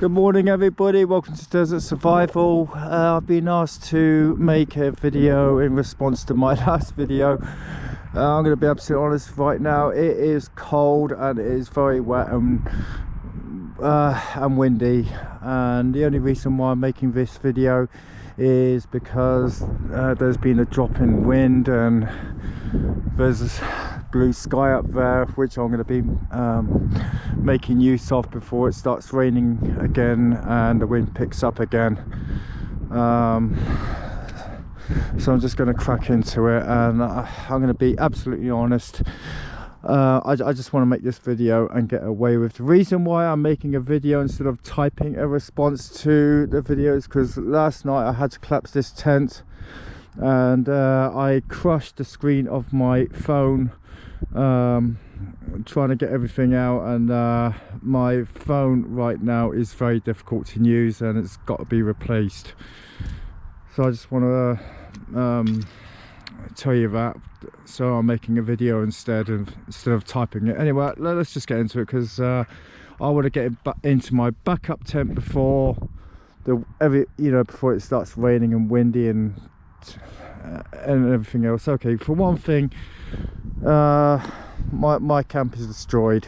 Good morning everybody, welcome to Desert Survival. I've been asked to make a video in response to my last video. I'm going to be absolutely honest right now, it is cold and it is very wet and windy, and the only reason why I'm making this video is because there's been a drop in wind and there's blue sky up there, which I'm going to be making use of before it starts raining again and the wind picks up again. So I'm just going to crack into it, and I'm going to be absolutely honest. I just want to make this video and get away with. The reason why I'm making a video instead of typing a response to the video is because last night I had to collapse this tent and I crushed the screen of my phone trying to get everything out, and my phone right now is very difficult to use and it's got to be replaced. So I just want to tell you that, so I'm making a video instead of typing it. Anyway, let's just get into it, because I want to get into my backup tent before before it starts raining and windy and everything else. Okay, for one thing, my camp is destroyed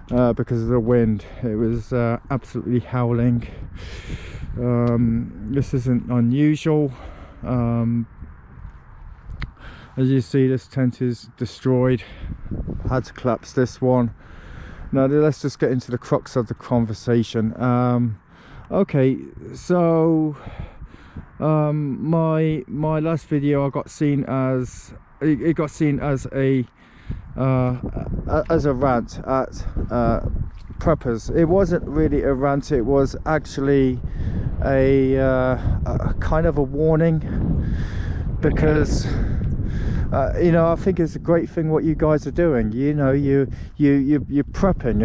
because of the wind. It was absolutely howling. This isn't unusual. As you see, this tent is destroyed. Had to collapse this one. Now let's just get into the crux of the conversation. Okay, so my last video, I got seen as it got seen as a rant at preppers. It wasn't really a rant, it was actually a kind of a warning, because I think it's a great thing what you guys are doing. You're prepping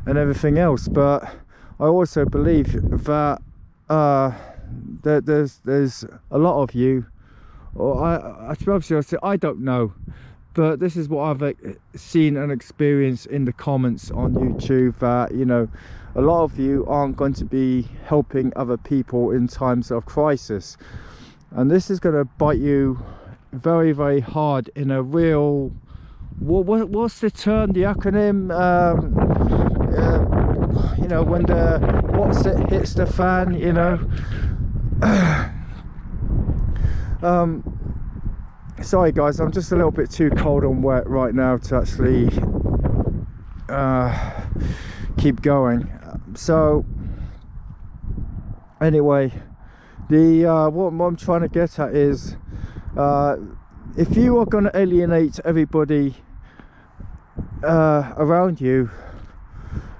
and everything else, but I also believe that there's a lot of you, or I don't know, but this is what I've seen and experienced in the comments on YouTube, that a lot of you aren't going to be helping other people in times of crisis, and this is going to bite you very, very hard in a real, what's the term, the acronym, when the what's it hits the fan, sorry guys, I'm just a little bit too cold and wet right now to actually keep going. So anyway, what I'm trying to get at is, if you are going to alienate everybody around you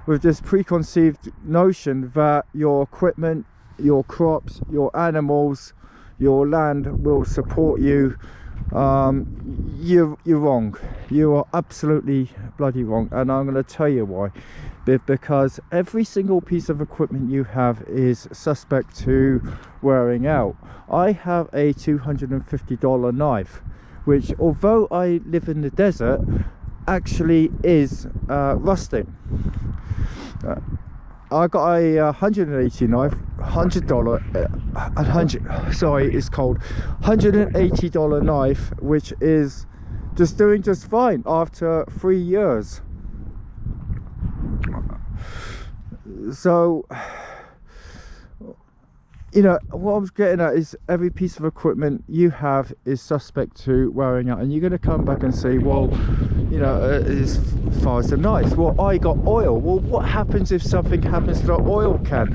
with this preconceived notion that your equipment, your crops, your animals, your land will support you, you're wrong. You are absolutely bloody wrong, and I'm going to tell you why. Because every single piece of equipment you have is suspect to wearing out. I have a $250 knife, which, although I live in the desert, actually is rusting. I got a 180 knife, it's called $180 knife, which is just doing just fine after 3 years. So what I'm getting at is, every piece of equipment you have is suspect to wearing out, and you're going to come back and say, well, as far as the knives, well, I got oil. Well, what happens if something happens to the oil can?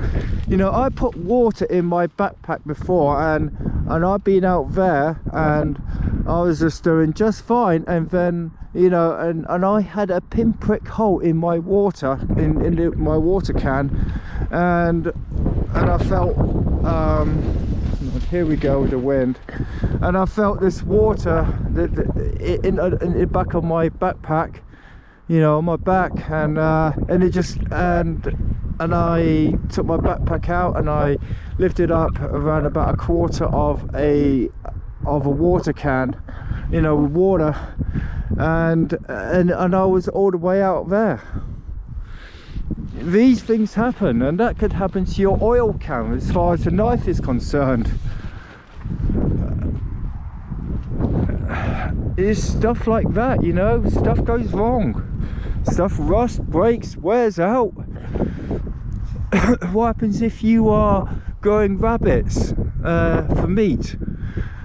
I put water in my backpack before, and I've been out there and I was just doing just fine, and then and I had a pinprick hole in my water, in my water can, and I felt here we go with the wind, and I felt this water in the back of my backpack, on my back, and it just and I took my backpack out and I lifted up around about a quarter of a water can, with water, and I was all the way out there. these things happen, and that could happen to your oil can as far as the knife is concerned. It's stuff like that, you know, stuff goes wrong, stuff rusts, breaks, wears out. What happens if you are growing rabbits for meat,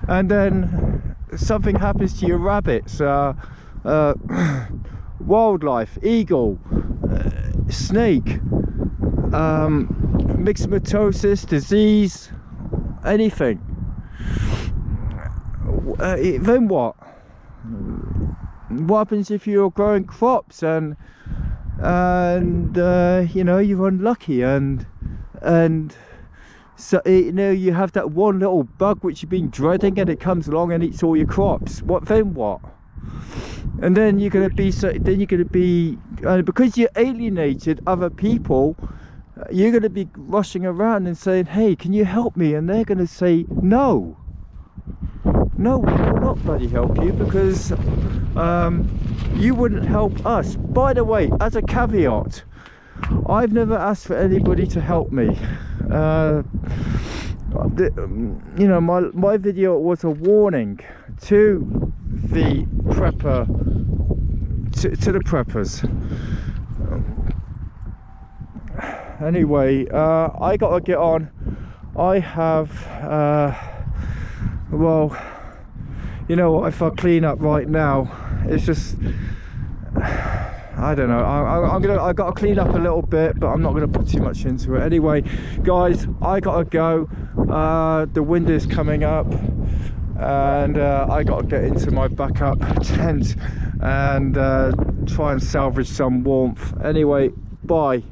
and then something happens to your rabbits? Wildlife, eagle, snake, myxomatosis, disease, anything. Then what? What happens if you're growing crops and you know, you're unlucky and so, you know, you have that one little bug which you've been dreading, and it comes along and eats all your crops. What then? What? And then you're going to be because you alienated other people, you're going to be rushing around and saying, hey, can you help me? And they're going to say no, we will not bloody help you, because you wouldn't help us. By the way, as a caveat, I've never asked for anybody to help me. You know, my video was a warning to the prepper, to the preppers. Anyway, I gotta get on. I have well, you know what, if I clean up right now, it's just, I don't know, I gotta clean up a little bit, but I'm not gonna put too much into it. Anyway, guys, I gotta go. The wind is coming up, and I gotta get into my backup tent and try and salvage some warmth. Anyway, bye.